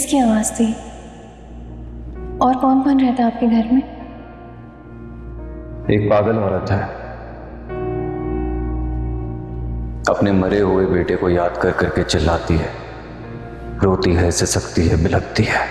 किसकी आवाज थी? और कौन कौन रहता है आपके घर में? एक पागल औरत है, अपने मरे हुए बेटे को याद कर करके चिल्लाती है, रोती है, सिसकती है, बिलखती है।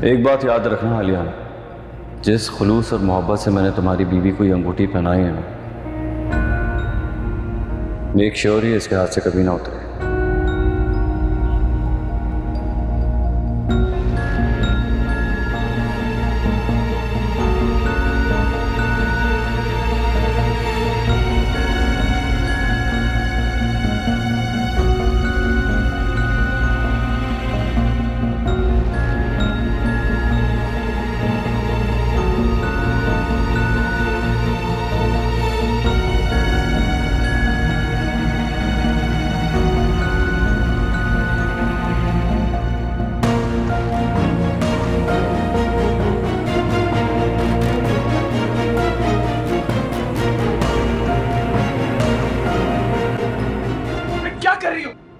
एक बात याद रखना आलिया, जिस खुलूस और मोहब्बत से मैंने तुम्हारी बीवी को ये अंगूठी पहनाई है ना, मेक श्योर ही इसके हाथ से कभी ना उतरे।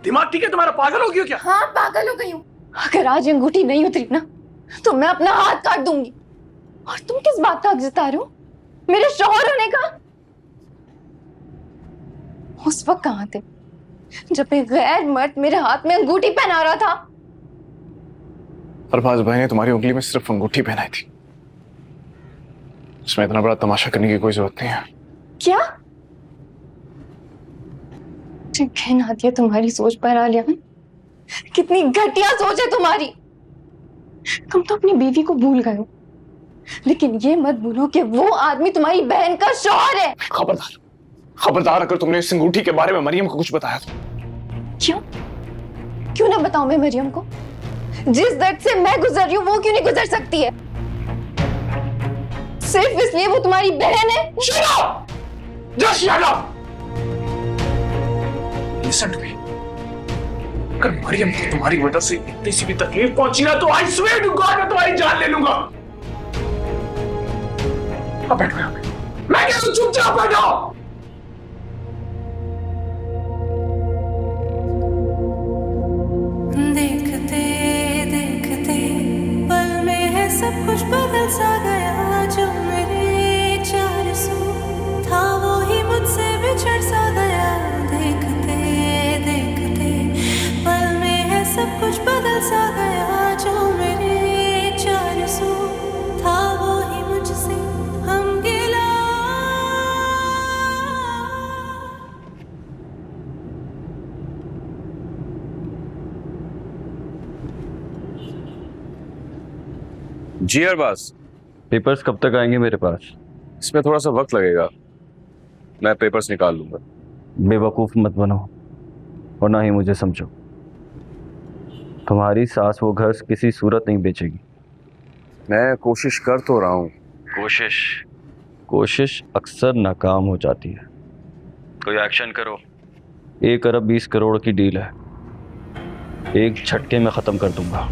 दिमाग ठीक है तुम्हारा? पागल हो गई हो क्या? हाँ, पागल हो गई हूँ। अगर आज अंगूठी नहीं उतरी ना तो मैं अपना हाथ काट दूंगी। और तुम किस बात का हक जता रहे हो? मेरे शौहर होने का। उस वक्त कहाँ थे जब एक गैर मर्द मेरे हाथ में अंगूठी पहना रहा था? अरबाज भाई ने तुम्हारी उंगली में सिर्फ अंगूठी पहनाई थी, इसमें इतना बड़ा तमाशा करने की कोई जरूरत नहीं है। क्या? घिन आती है तुम्हारी सोच पर आलिया। कितनी घटिया सोच है तुम्हारी। तुम तो अपनी बीवी को भूल गए हो, लेकिन ये मत भूलो कि वो आदमी तुम्हारी बहन का शौहर है। खबरदार, खबरदार अगर तुमने इस अंगूठी के बारे में मरियम को कुछ बताया तो। क्यों? क्यों ना बताऊं मैं मरियम को? जिस दर्द से मैं गुजर रही हूं वो क्यों नहीं गुजर सकती है? सिर्फ इसलिए वो तुम्हारी बहन है? Shut up! Just shut up! Listen to me. अगर मरियम को तुम्हारी वजह से इतनी सी भी तकलीफ पहुंची ना तो आई स्वेयर टू गॉड मैं तुम्हारी जान ले लूंगा। अब बैठो यहाँ पे। मैं कह रहा हूं चुपचाप बैठो। देखते देखते पल में है सब कुछ बदल सा गया। जो मेरे 400 था वो ही मुझसे बिछड़ सा गया। देखते देखते पल में है सब कुछ बदल सा गया। जो मेरे 400 था वो ही मुझसे हम गिला। जी अरबाज, पेपर्स कब तक आएंगे मेरे पास? इसमें थोड़ा सा वक्त लगेगा, मैं पेपर्स निकाल लूंगा। बेवकूफ मत बनो और ना ही मुझे समझो। तुम्हारी सास वो घर किसी सूरत नहीं बेचेगी। मैं कोशिश कर तो रहा हूँ। कोशिश अक्सर नाकाम हो जाती है। कोई एक्शन करो। 1 अरब 20 करोड़ की डील है, एक झटके में खत्म कर दूंगा।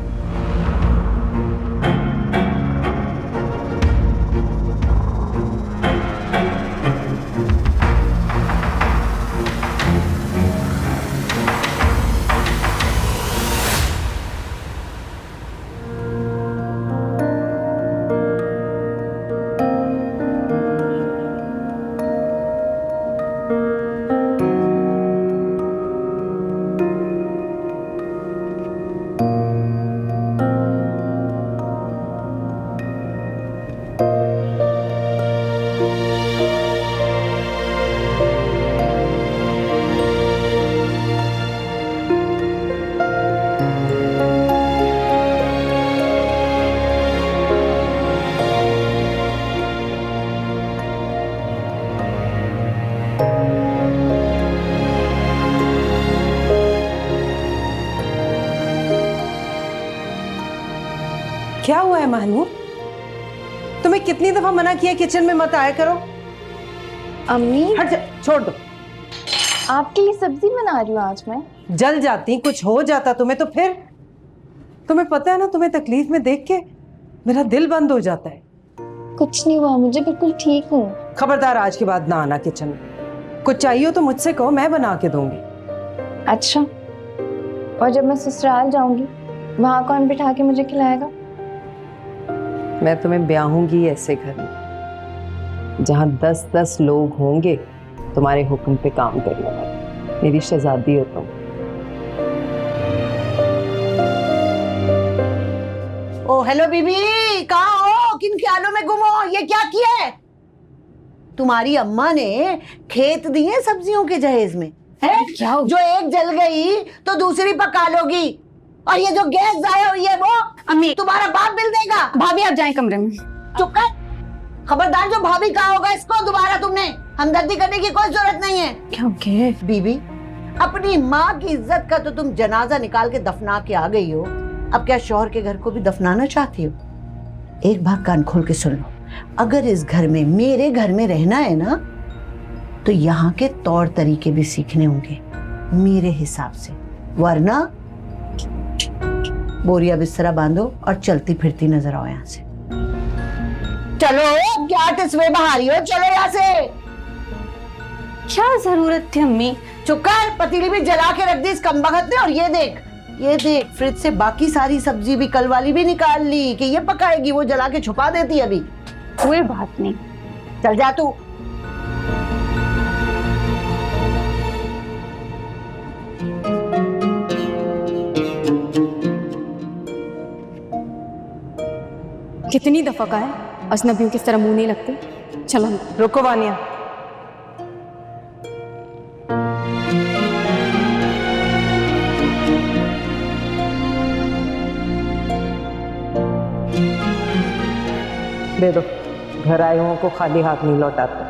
क्या हुआ है महनूर? तुम तुम्हें कितनी दफा मना किया किचन में मत आया करो। अम्मी हट जा, छोड़ दो। आपके लिए सब्जी बना रही हूँ आज मैं। जल जाती, कुछ हो जाता तुम्हें तो फिर। तुम्हें पता है ना, तुम्हें तकलीफ में देख के मेरा दिल बंद हो जाता है। कुछ नहीं हुआ मुझे, बिल्कुल ठीक हूँ। खबरदार आज के बाद ना आना किचन में। कुछ चाहिए हो तो मुझसे कहो, मैं बना के दूंगी। अच्छा, और जब मैं ससुराल जाऊंगी वहां कौन बिठा के मुझे खिलाएगा? मैं तुम्हें ब्याहूंगी ऐसे घर में जहां 10-10 लोग होंगे तुम्हारे हुक्म पे काम करने वाले। मेरी शहजादी हो तुम। ओ हेलो बीबी, कहाँ हो? किन ख्यालों में गुम हो? ये क्या किया है? तुम्हारी अम्मा ने खेत दिए सब्जियों के जहेज में है? क्या हो? जो एक जल गई तो दूसरी पका लोगी, और ये जो गैस जाया हुई है वो अम्मी, तुम्हारा बाप बिल देगा। भाभी आप जाएं कमरे में। चुप कर, खबरदार। जो भाभी कहा होगा इसको दोबारा तुमने हमदर्दी करने की कोई जरूरत नहीं है। क्या हो गया? बीबी, अपनी माँ की इज्जत का तो तुम जनाजा निकाल के दफना के आ गई हो, अब क्या शौहर के घर को भी दफनाना चाहती हो? एक बात कान खोल के सुन लो, अगर इस घर में, मेरे घर में रहना है ना, तो यहाँ के तौर तरीके भी सीखने होंगे मेरे हिसाब से, वरना बोरिया बिस्तरा बांधो और चलती फिरती नजर आओ यहाँ से। चलो, क्या टिस्वे बहारी हो? चलो यहाँ से। क्या जरूरत थी अम्मी? चुप कर, पतीली भी जला के रख दी इस कमबख्त ने। और ये देख फ्रिज से बाकी सारी सब्जी भी कल वाली भी निकाल ली कि ये पकाएगी, वो जला के छुपा देती अभी। कोई बात नहीं, चल जा तू। कितनी दफा का है अजनबियों की तरह मुंह नहीं लगते। चलो रुको वानिया, दे दो। घर आए हुओं को खाली हाथ नहीं लौटाते।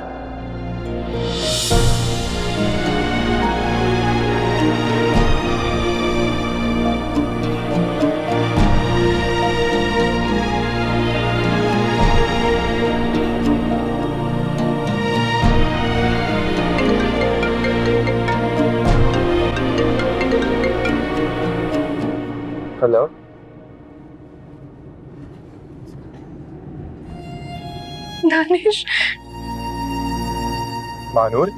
हेलो, दानिश, मानूर,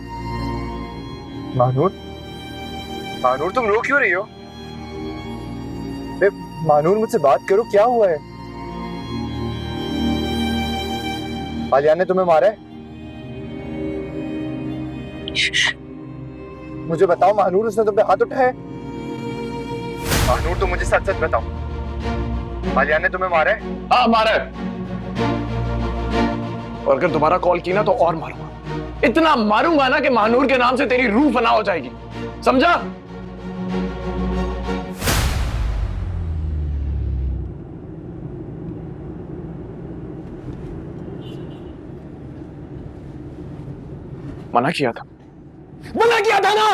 मानूर, मानूर, तुम रो क्यों रही हो? मानूर, मुझसे बात करो, क्या हुआ है? आलिया ने तुम्हें मारा है? मुझे बताओ मानूर, उसने तुम पे हाथ उठाया है? मानूर, तुम मुझे सच सच बताओ, आलिया ने तुम्हें मारा है? हाँ, मारा है। और अगर दोबारा कॉल की ना तो और मारूंगा, इतना मारूंगा ना कि महानूर के नाम से तेरी रूह फना हो जाएगी, समझा? मना किया था ना।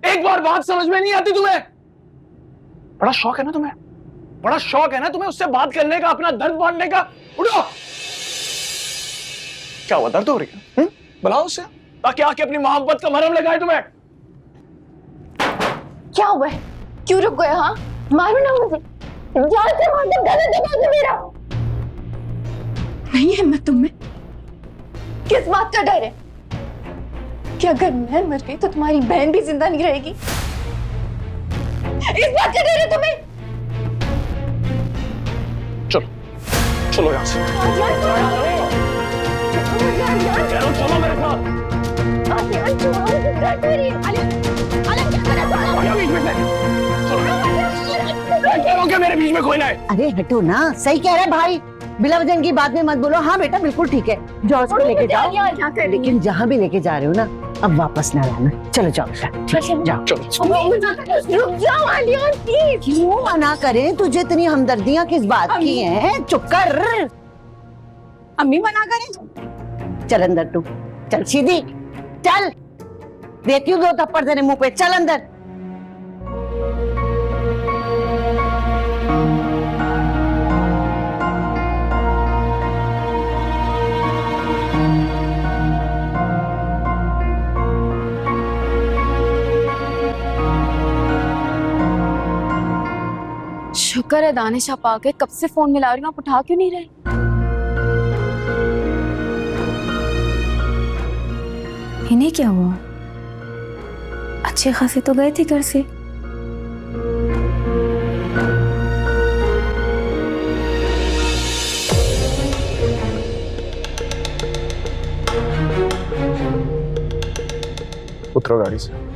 एक बार बात समझ में नहीं आती तुम्हें? बड़ा शौक है ना तुम्हें, बड़ा शौक है ना तुम्हें उससे बात करने का, अपना दर्द बांटने का। उठो। क्या हुआ, दर्द हो रही है? बुलाओ उसे ताकि आके अपनी मोहब्बत का मरहम लगाए तुम्हें। क्या हुआ है? क्यों रुक गए? हाँ, मारो ना मुझे, जान से मार दो, गला दबा दो मेरा। नहीं हिम्मत तुम में? किस बात का डर है? कि अगर मैं मर गई तो तुम्हारी बहन भी जिंदा नहीं रहेगी? इस बात का डर है तुम्हें? चलो चलो यहाँ से, चलो मेरे साथ। मेरे बीच में कोई ना है। अरे हटो ना, सही कह रहे भाई, बिला वजन की बात में मत बोलो। हाँ बेटा, बिल्कुल ठीक है, जाओ उसको लेके जाओ, लेकिन जहाँ भी लेके जा रहे हो ना, अब वापस ना लाना। चलो जाओ बेटा, जाओ। रुक जाओ आलिया, प्लीज। क्यों मना करें? तुझे इतनी हमदर्दियां किस बात की हैं? चुप कर। अम्मी मना करें? चल अंदर तू, चल सीधी चल, देती हूँ 2 थप्पड़ तेरे मुंह पे। चल अंदर। चक्कर है दानिश आप आके कब से फोन मिला रही हूँ, आप उठा क्यों नहीं रहे? इन्हें क्या हुआ? अच्छे खासे तो गए थे घर से। उतरो गाड़ी से।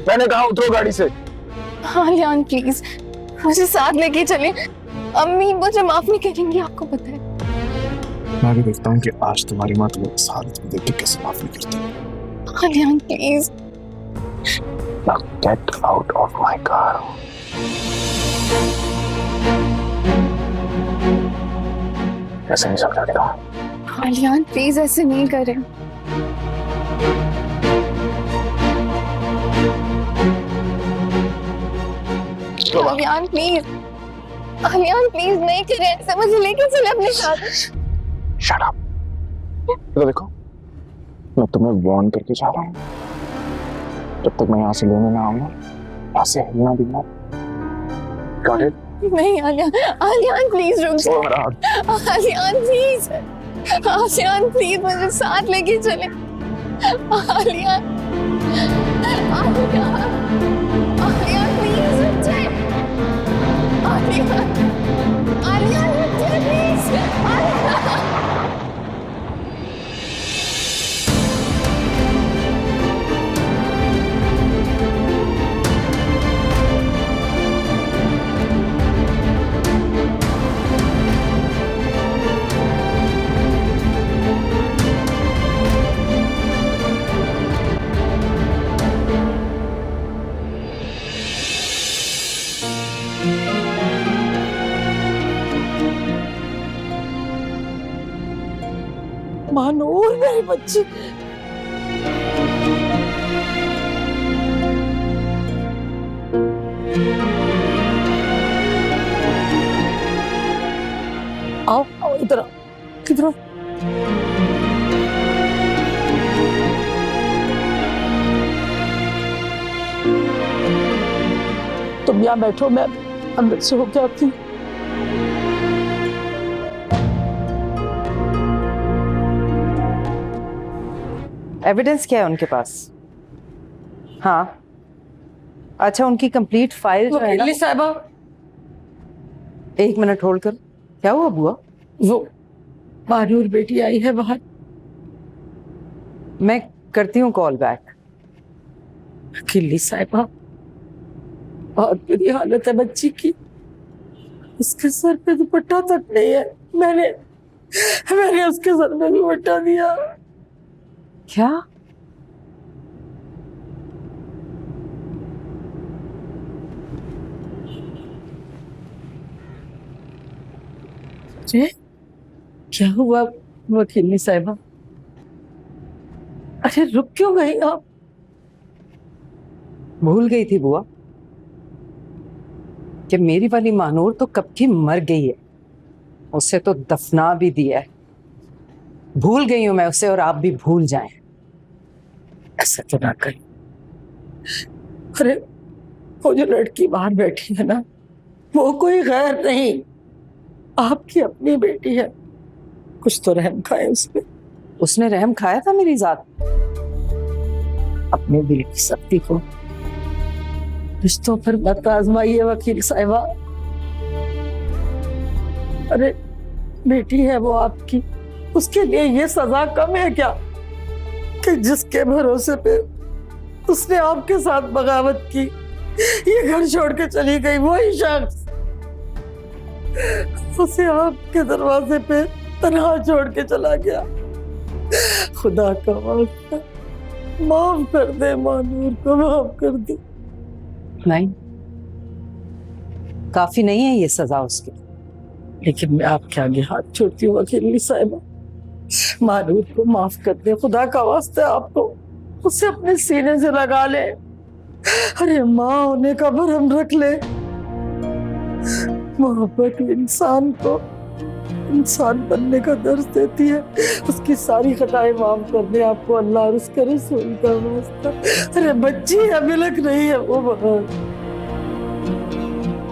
मैंने कहा उतरो गाड़ी से। हाँ लियान प्लीज मुझे साथ लेके चले, अम्मी मुझे माफ नहीं करेंगी, आपको पता है। मैं भी देखता हूँ कि आज तुम्हारी माँ तुम्हें इस हालत में देख के कैसे माफ नहीं करती। हाँ Lian please. Now get out of my car. ऐसे नहीं समझा देता। हाँ लियान प्लीज ऐसे नहीं करें। अलियान प्लीज, अलियान प्लीज नहीं करें ऐसे, मुझे लेके चले अपने साथ। Shut up. तो देखो, मैं तुम्हें वार्न करके जा रहा हूँ। जब तक मैं यहाँ से लेने ना आऊँगा, यहाँ से हिलना भी मत। Got it? नहीं अलियान, अलियान प्लीज रुक जाओ। अलियान प्लीज, अलियान प्लीज मुझे साथ लेके चले। अलियान, अलियान, अलियान प्लीज रुक जाए। अलियान, अलियान रुक जाए प्लीज। अलियान। मानूर मेरी बच्ची, आओ आओ इधर आओ, किधर आओ। तुम यहाँ बैठो, मैं अंदर से होके आती हूँ। एविडेंस क्या है उनके पास? हाँ अच्छा, उनकी कंप्लीट फाइल जो है ना। साहिबा, एक मिनट होल्ड कर। क्या हुआ बुआ? वो मानूर बेटी आई है बाहर। मैं करती हूँ कॉल बैक। किल्ली साहिबा, बहुत बुरी हालत है बच्ची की, उसके सर पे दुपट्टा तक नहीं है। मैंने उसके सर पे दुपट्टा दिया। क्या? अरे क्या हुआ वकील साहिबा? अरे रुक क्यों गई आप? भूल गई थी बुआ कि मेरी वाली मानूर तो कब की मर गई है, उसे तो दफना भी दिया है। भूल गई हूं मैं उसे, और आप भी भूल जाएं। ऐसा तो ना करें। अरे वो जो लड़की बाहर बैठी है ना, वो कोई गैर नहीं, आपकी अपनी बेटी है। कुछ तो रहम खाए उसमें। उसने रहम खाया था मेरी जात? अपने दिल की शक्ति को रिश्तों पर मत आजमाइए वकील साहिबा। अरे बेटी है वो आपकी, उसके लिए ये सजा कम है क्या कि जिसके भरोसे पे उसने आपके साथ बगावत की, ये घर छोड़ के चली गई, वही शख्स उसे आपके दरवाजे पे तन्हा छोड़ के चला गया। खुदा का वास्ता माफ कर दे मानूर को, माफ कर दे। नहीं, काफी नहीं है ये सजा उसकी। लेकिन मैं आपके आगे हाथ छोड़ती हूँ वकील साहिबा, मानूर को माफ कर दे, खुदा का वास्ता आपको उसे अपने सीने से लगा ले। अरे माँ होने का भरम रख ले। मोहब्बत इंसान को इंसान बनने का दर्द देती है। उसकी सारी खताएं माफ कर दे आपको अल्लाह और उसके रसूल का वास्ता। अरे बच्ची है, मिलक नहीं है वो बहुत।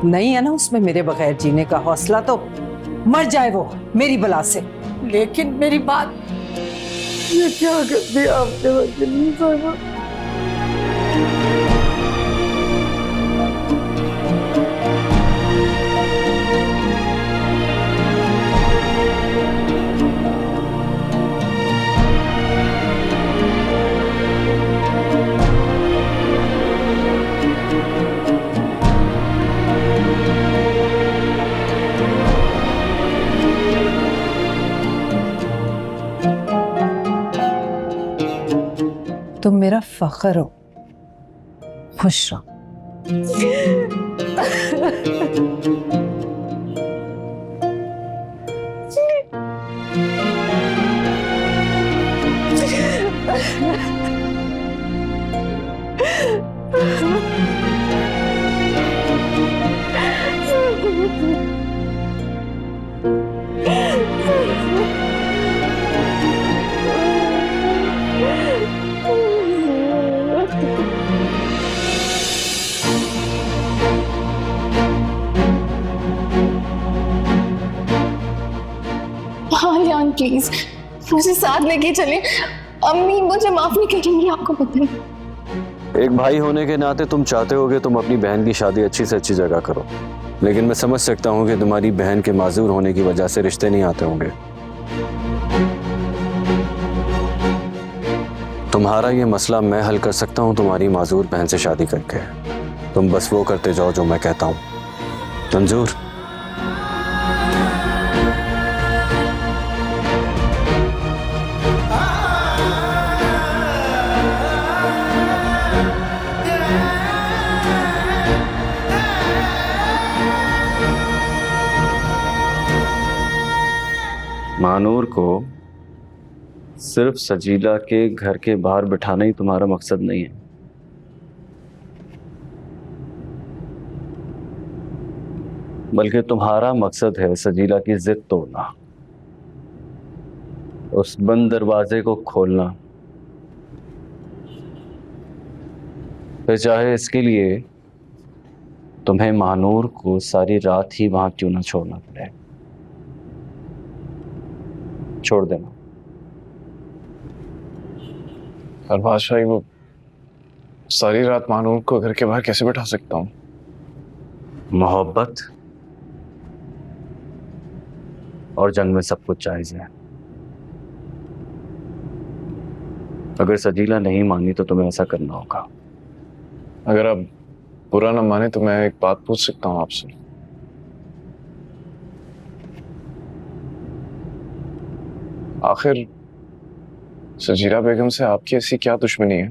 नहीं है ना उसमें मेरे बगैर जीने का हौसला, तो मर जाए वो मेरी बला से। लेकिन मेरी बात, ये क्या कर दिया आपने वकील साहब? तुम मेरा फख्र हो, खुश रहो। हाँ लियान प्लीज मुझे साथ लेके चले। अम्मी मुझे माफ नहीं करेंगी, आपको पता है। एक भाई होने के नाते तुम चाहते हो कि तुम अपनी बहन की शादी अच्छी से अच्छी जगह करो, लेकिन मैं समझ सकता हूँ कि तुम्हारी बहन के माजूर होने की वजह से रिश्ते नहीं आते होंगे। तुम्हारा ये मसला मैं हल कर सकता हूँ तुम्हारी माजूर बहन से शादी करके। तुम बस वो करते जाओ जो मैं कहता हूँ। मंजूर? मानूर को सिर्फ सजीला के घर के बाहर बिठाना ही तुम्हारा मकसद नहीं है। बल्कि तुम्हारा मकसद है सजीला की जिद तोड़ना, उस बंद दरवाजे को खोलना, फिर चाहे इसके लिए तुम्हें मानूर को सारी रात ही वहां क्यों ना छोड़ना पड़े। छोड़ देना। और बादशाह, वो सारी रात मानूर को घर के बाहर कैसे बैठा सकता हूँ? मोहब्बत और जंग में सब कुछ जायज है। अगर सजीला नहीं मानी तो तुम्हें ऐसा करना होगा। अगर आप बुरा ना माने तो मैं एक बात पूछ सकता हूँ आपसे? आखिर सजीला बेगम से आपकी ऐसी क्या दुश्मनी है?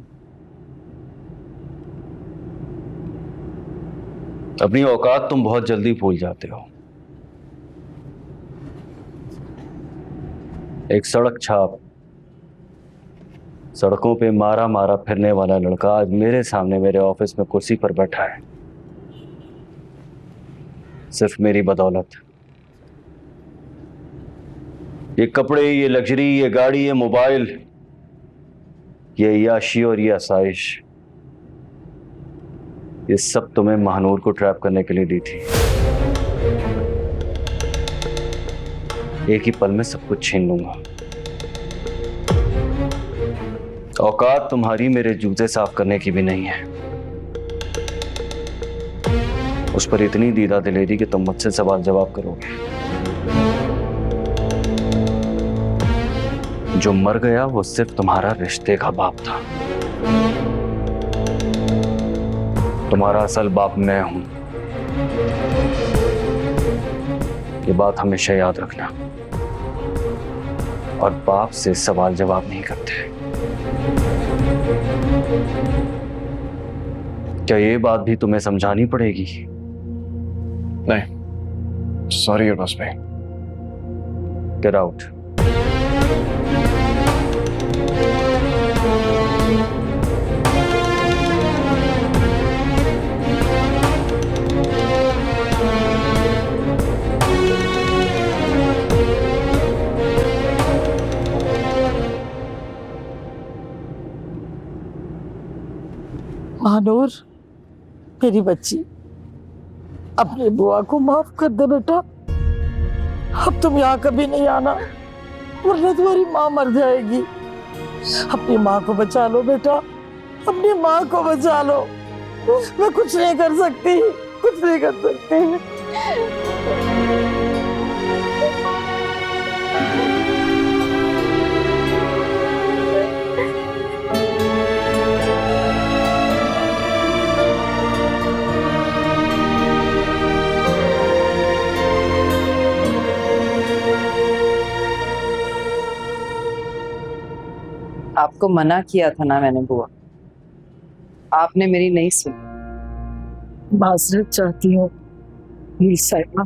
अपनी औकात तुम बहुत जल्दी भूल जाते हो। एक सड़क छाप, सड़कों पे मारा मारा फिरने वाला लड़का आज मेरे सामने मेरे ऑफिस में कुर्सी पर बैठा है, सिर्फ मेरी बदौलत। ये कपड़े, ये लग्जरी, ये गाड़ी, ये मोबाइल, ये याशी और ये आसाइश, ये सब तुम्हें महानूर को ट्रैप करने के लिए दी थी। एक ही पल में सब कुछ छीन लूंगा। औकात तुम्हारी मेरे जूते साफ करने की भी नहीं है। उस पर इतनी दीदा दिलेरी कि तुम मुझसे सवाल जवाब करोगे। जो मर गया वो सिर्फ तुम्हारा रिश्ते का बाप था। तुम्हारा असल बाप मैं हूं। ये बात हमेशा याद रखना। और बाप से सवाल जवाब नहीं करते। क्या ये बात भी तुम्हें समझानी पड़ेगी? नहीं, सॉरी अब्बास भाई। Get out. महानूर, मेरी बच्ची, अपनी बुआ को माफ कर दे बेटा। अब तुम यहाँ कभी नहीं आना, वरना तुम्हारी माँ मर जाएगी। अपनी माँ को बचा लो बेटा, अपनी माँ को बचा लो। मैं कुछ नहीं कर सकती, कुछ नहीं कर सकती। आपको मना किया था ना मैंने बुआ, आपने मेरी नहीं सुनी। माजरत चाहती हूँ मीर साहिबा,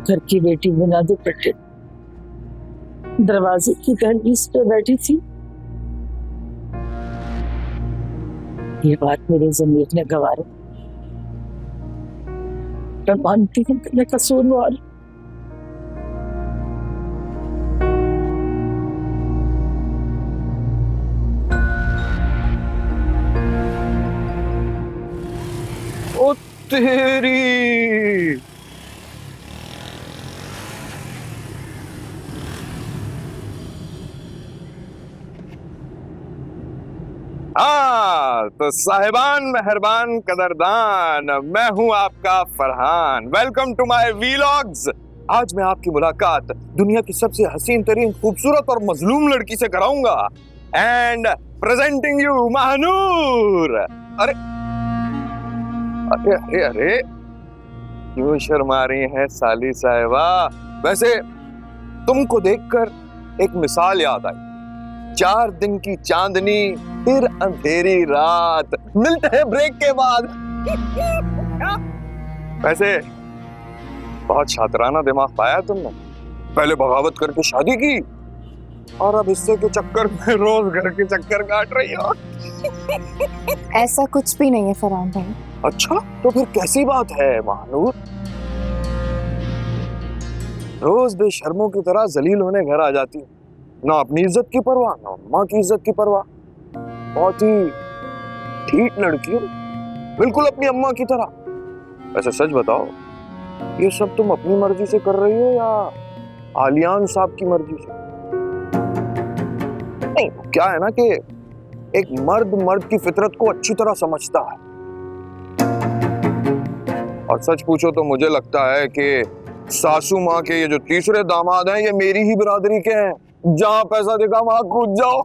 घर की बेटी बिना दुपट्टे दरवाजे की दहलीज पे बैठी थी। ये बात मेरे ज़मीर ने गवारा। मैं मानती हूँ कि मैं कसूरवार हूँ। ओ तेरी, हाँ तो साहिबान, मेहरबान, कदरदान, मैं हूं आपका Farhan. Welcome to my vlogs. आज मैं आपकी मुलाकात दुनिया की सबसे हसीन तरीन, खूबसूरत और मजलूम लड़की से कराऊंगा। And presenting you Mahnoor. अरे अरे अरे अरे, क्यों शर्मा रही हैं साली साहिबा? वैसे तुमको देखकर एक मिसाल याद आई। 4 दिन की चांदनी फिर अंधेरी रात, मिलते हैं ब्रेक के बाद। वैसे बहुत शातराना दिमाग पाया तुमने। पहले बगावत करके शादी की और अब हिस्से के चक्कर में रोज घर के चक्कर काट रही हो। ऐसा कुछ भी नहीं है फरहान भाई। अच्छा, तो फिर कैसी बात है महानूर? रोज बेशर्मों की तरह जलील होने घर आ जाती, ना अपनी इज्जत की परवाह, ना माँ की इज्जत की परवाह। बहुत ही ठीक लड़की हो, बिल्कुल अपनी अम्मा की तरह। वैसे सच बताओ, ये सब तुम अपनी मर्जी से कर रही हो या आलियान साहब की मर्जी से? नहीं, क्या है ना कि एक मर्द की फितरत को अच्छी तरह समझता है। और सच पूछो तो मुझे लगता है कि सासू माँ के ये जो तीसरे दामाद हैं, ये मेरी ही बिरादरी के हैं। जहां पैसा देखा वहां कूद जाओ।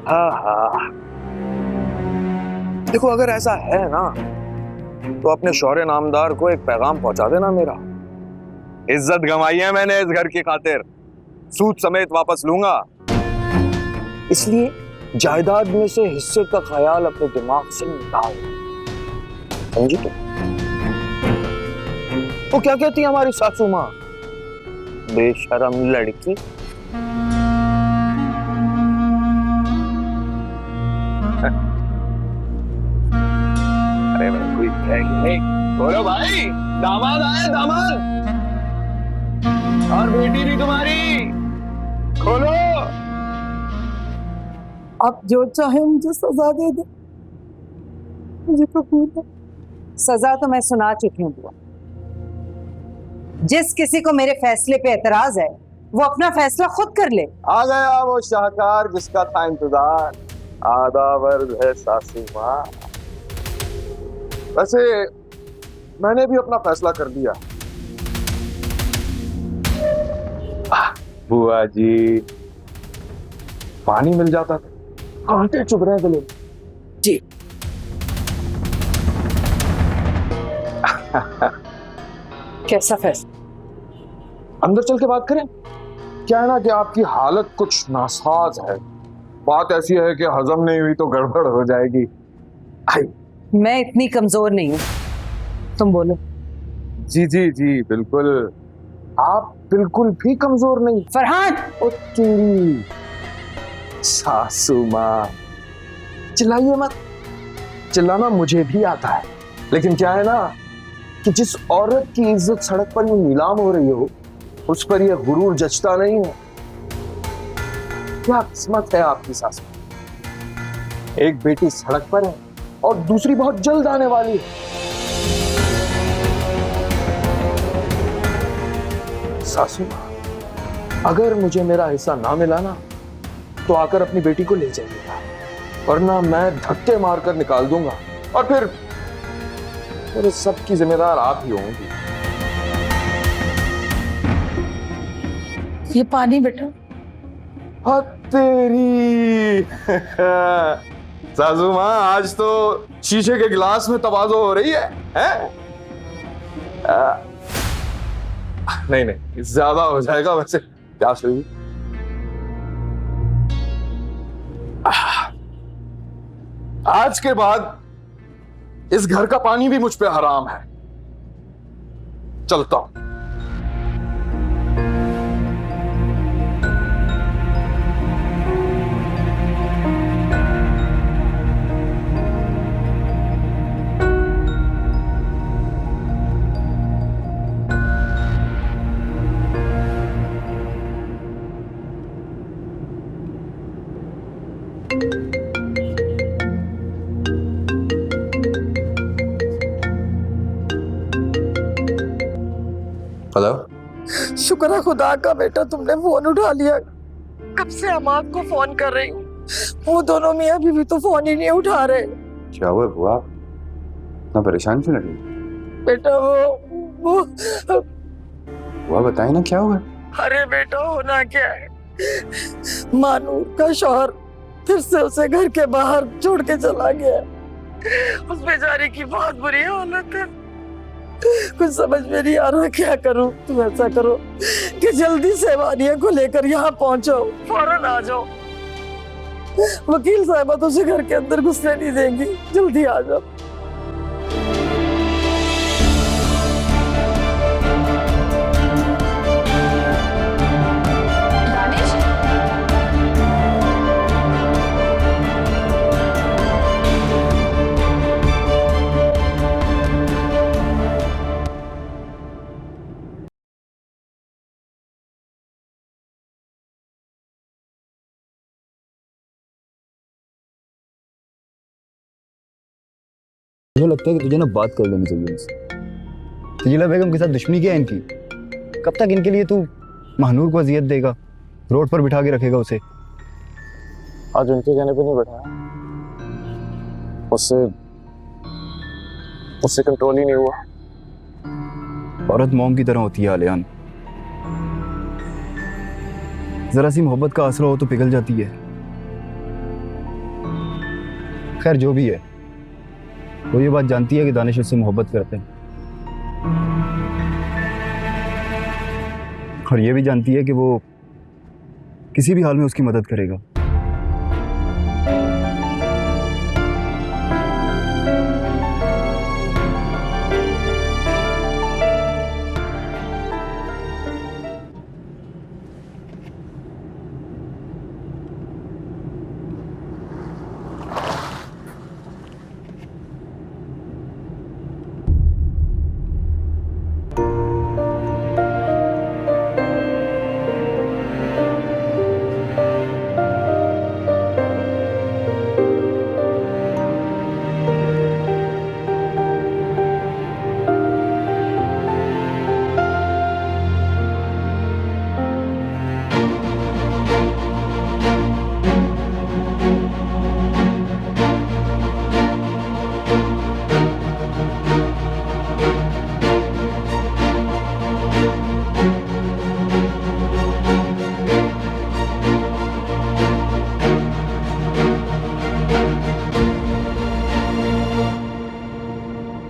हाँ, देखो अगर ऐसा है ना, तो अपने शौहरे नामदार को एक पैगाम पहुंचा देना मेरा। इज्जत गंवाई है मैंने इस घर की खातिर, सूद समेत वापस लूंगा। इसलिए जायदाद में से हिस्से का ख्याल अपने दिमाग से निकाल, समझी? तो क्या कहती है हमारी सासू माँ? बेशरम लड़की। अरे भाई, कोई नहीं। बोलो भाई, दामाद आए, दामाद। और बेटी भी तुम्हारी, खोलो। आप जो चाहे मुझे सजा दे दे, मुझे कबूल है। सजा तो मैं सुना चुकी हूँ बुआ। जिस किसी को मेरे फैसले पे एतराज है, वो अपना फैसला खुद कर ले। आ गया वो शाहकार जिसका था इंतजार। आदावर है सासू माँ। वैसे मैंने भी अपना फैसला कर दिया। बुआ जी, पानी मिल जाता था, कांटे चुभ रहे गले। जी। कैसा फैसला? अंदर चल के बात करें? क्या है ना कि आपकी हालत कुछ नासाज है। बात ऐसी है कि हजम नहीं हुई तो गड़बड़ हो जाएगी। मैं इतनी कमजोर नहीं हूँ, तुम बोलो। जी जी जी, बिल्कुल, आप बिल्कुल भी कमजोर नहीं। फरहान! ओ तेरी सासू माँ, चिल्लाइए मत। चिल्लाना मुझे भी आता है, लेकिन क्या है ना कि जिस औरत की इज्जत सड़क पर यूं नीलाम हो रही हो, उस पर यह गुरूर जचता नहीं है। क्या किस्मत है आपकी सासू। एक बेटी सड़क पर है और दूसरी बहुत जल्द आने वाली है। सासू माँ, अगर मुझे मेरा हिस्सा ना मिला ना तो आकर अपनी बेटी को ले जाइएगा, वरना मैं धक्के मारकर निकाल दूंगा और फिर मेरे सबकी जिम्मेदार आप ही होंगी। ये पानी बेटा। हाँ तेरी सासू माँ, आज तो शीशे के गिलास में तवाज़ो हो रही है, हैं? नहीं नहीं, ज्यादा हो जाएगा, वैसे प्यास लगी। आज के बाद इस घर का पानी भी मुझ पे हराम है। चलता हूं। हेलो। शुक्र है खुदा का बेटा तुमने फोन उठा लिया। कब से हम आपको फोन कर रही हूँ, वो दोनों मियाँ बीवी तो फोन ही नहीं उठा रहे। क्या हुआ बुआ, इतना परेशान क्यों लगी? बेटा वो बुआ बताए ना क्या हुआ? अरे बेटा होना क्या है, मानूर का शौहर फिर से उसे घर के बाहर छोड़ के चला गया। उस बेचारे की बहुत बुरी हालत है, कुछ समझ में नहीं आ रहा क्या करूं। तुम ऐसा करो कि जल्दी से वानिया को लेकर यहाँ पहुंचो, फौरन आ जाओ। वकील साहबा तो उसे घर के अंदर घुसने नहीं देंगी, जल्दी आ जाओ। मुझे लगता है कि तुझे ना बात कर लेनी चाहिए इनसे। तजीला बेगम के साथ दुश्मनी क्या है इनकी? कब तक इनके लिए तू महानूर को अजियत देगा, रोड पर बिठा के रखेगा उसे? आज उनके कहने पे नहीं बैठा, उससे कंट्रोल ही नहीं हुआ। औरत मॉम की तरह होती है आलियान, जरा सी मोहब्बत का आसरा हो तो पिघल जाती है। खैर जो भी है, वो ये बात जानती है कि दानिश उससे मोहब्बत करते हैं, और ये भी जानती है कि वो किसी भी हाल में उसकी मदद करेगा।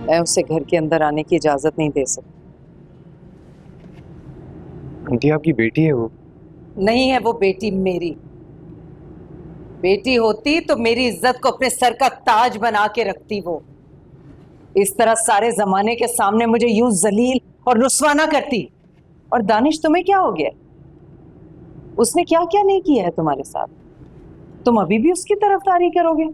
मैं उसे घर के अंदर आने की इजाजत नहीं दे सकती। आंटी आपकी बेटी है वो? नहीं है वो बेटी मेरी। बेटी होती तो मेरी इज्जत को अपने सर का ताज बना के रखती वो। इस तरह सारे जमाने के सामने मुझे यूं जलील और रुस्वा ना करती। और दानिश तुम्हें क्या हो गया? उसने क्या क्या नहीं किया है तुम्हारे साथ, तुम अभी भी उसकी तरफदारी करोगे?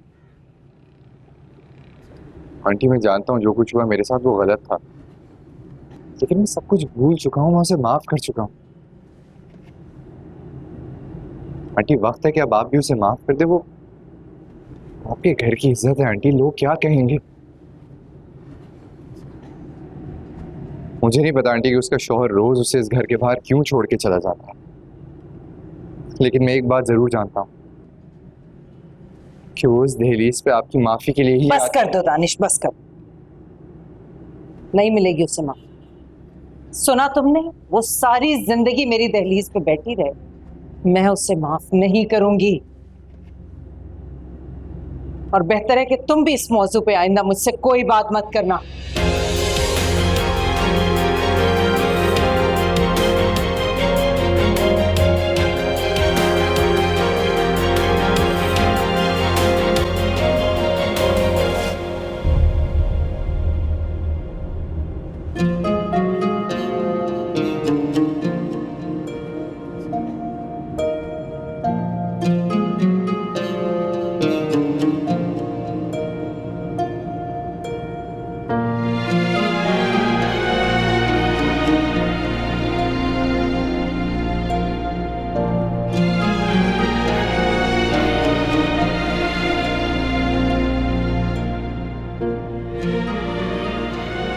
आंटी मैं जानता हूँ जो कुछ हुआ मेरे साथ वो गलत था, लेकिन मैं सब कुछ भूल चुका हूँ, मैं उसे माफ कर चुका हूँ। आंटी वक्त है कि अब आप भी उसे माफ कर दे। वो आपके घर की इज्जत है आंटी, लोग क्या कहेंगे। मुझे नहीं पता आंटी कि उसका शौहर रोज उसे इस घर के बाहर क्यों छोड़ के चला जाता है, लेकिन मैं एक बात जरूर जानता हूँ कि वो उस दहलीज पे आपकी माफी के लिए ही बस कर दो दानिश, बस कर। नहीं मिलेगी उसे माफ। सुना तुमने, वो सारी जिंदगी मेरी दहलीज पे बैठी रहे, मैं उसे माफ नहीं करूंगी। और बेहतर है कि तुम भी इस मौजू पे आइंदा मुझसे कोई बात मत करना।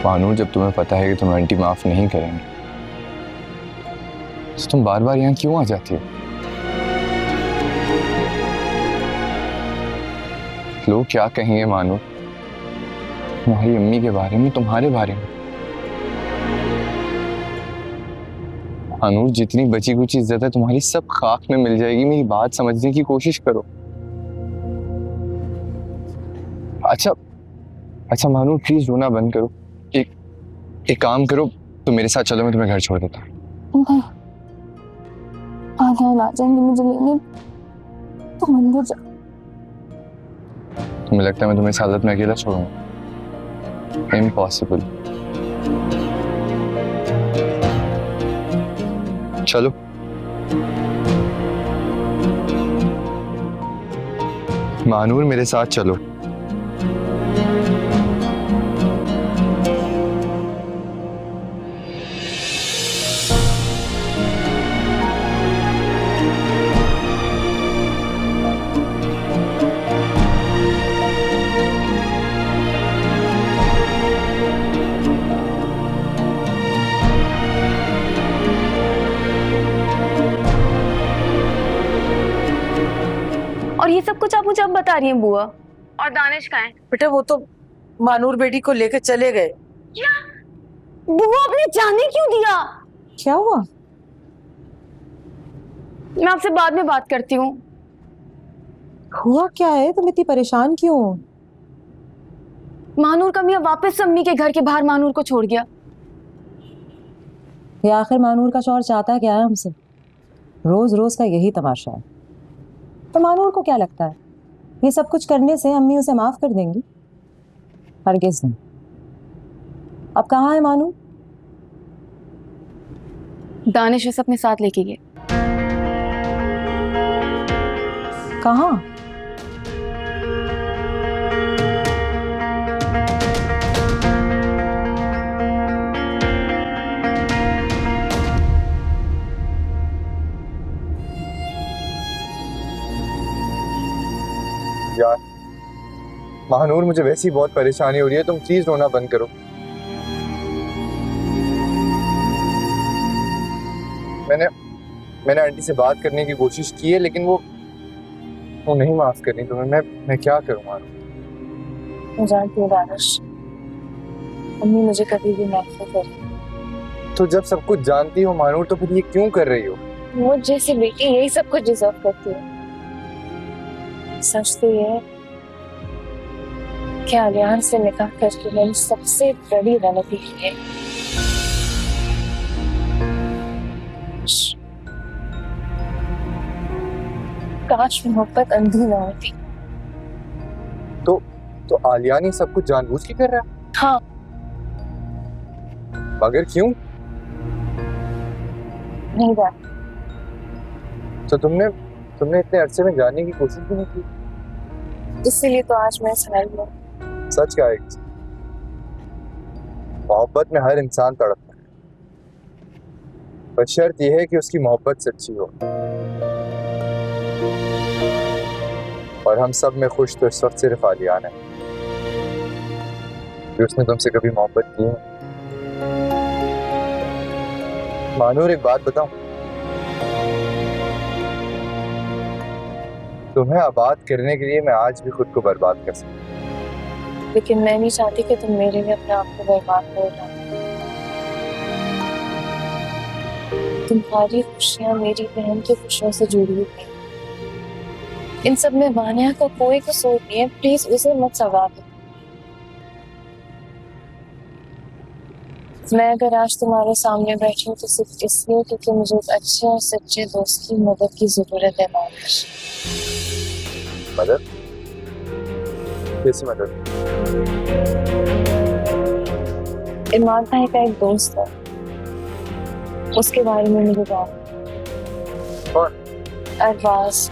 मानू, जब तुम्हें पता है कि तुम आंटी माफ नहीं करेंगे तो तुम बार बार यहाँ क्यों आ जाती हो? लोग क्या कहेंगे मानू, तुम्हारी अम्मी के बारे में, तुम्हारे बारे में। मानू, जितनी बची कुची इज्जत है तुम्हारी सब खाक में मिल जाएगी। मेरी बात समझने की कोशिश करो। अच्छा मानू, प्लीज रोना बंद करो। एक काम करो, तुम मेरे साथ चलो, मैं तुम्हें घर छोड़ देता हूँ। नहीं, आलियान आ जाएंगे मुझे लेने, तुम अंदर जा। तुम्हें लगता है मैं तुम्हें इस हालत में अकेला छोड़ूंगा? इम्पॉसिबल। चलो। मानूर, मेरे साथ चलो। और ये सब कुछ आप मुझे अब बता रही हैं बुआ? और दानिश कहाँ है? बेटा वो तो मानूर बेटी को लेकर चले गए। क्या? बुआ आपने जाने क्यों दिया? क्या हुआ? मैं आपसे बाद में बात करती हूँ। हुआ क्या है? तुम इतनी परेशान क्यों हो? मानूर का मियाँ वापस अम्मी के घर के बाहर मानूर को छोड़ गया। ये आखिर मानूर का शौहर चाहता क्या है हमसे? रोज रोज का यही तमाशा है। तो मानूर को क्या लगता है ये सब कुछ करने से अम्मी उसे माफ कर देंगी? हरगिज़ नहीं। अब कहाँ है मानूर? दानिश उसे अपने साथ लेके गए। कहाँ? यार महानूर, मुझे वैसी बहुत परेशानी हो रही है, तुम प्लीज रोना बंद करो। मैंने आंटी से बात करने की कोशिश की है, लेकिन वो नहीं माफ करनी तुम्हें। मैं क्या करूँ मानूर? मैं जानती हूँ दानिश, अम्मी मुझे कभी भी माफ नहीं करेगी। तो जब सब कुछ जानती हो मानूर, तो फिर ये क्यों कर रही हो? मुझ जैसी बेटी यही सब कुछ डिजर्व करती है। सच तो ये है कि आलियान से निकाह करके मैंने सबसे बड़ी गलती की है। काश मोहब्बत अंधी ना होती। तो आलियान ये सब कुछ जानबूझ के कर रहा है? हाँ। मगर क्यों? नहीं बात। तो तुमने इतने अरसे में जानने की कोशिश भी नहीं की? इसीलिए तो आज मैं समझ गया। सच क्या है? मोहब्बत में हर इंसान तड़पता है, पर शर्त यह है कि उसकी मोहब्बत सच्ची हो। और हम सब में खुश तो इस वक्त सिर्फ आलियान है कि उसने तुमसे कभी मोहब्बत की है। मानूर, एक बात बताऊं, तुम्हें आबाद करने के लिए मैं आज भी खुद को बर्बाद कर सकता, लेकिन मैं नहीं चाहती कि तुम मेरे लिए अपने आप को बर्बाद कर दो। तुम्हारी खुशियां मेरी बहन की खुशियों से जुड़ी हुई हैं। इन सब में वानिया का कोई कसूर नहीं है, प्लीज उसे मत सजा दो। मैं अगर आज तुम्हारे सामने बैठी हूँ तो सिर्फ इसलिए क्योंकि मुझे एक अच्छे और सच्चे दोस्त की मदद की जरूरत है। मदद? कैसी मदद? इमरान भाई का एक दोस्त है, उसके बारे में मुझे बात। कौन? अरबाज।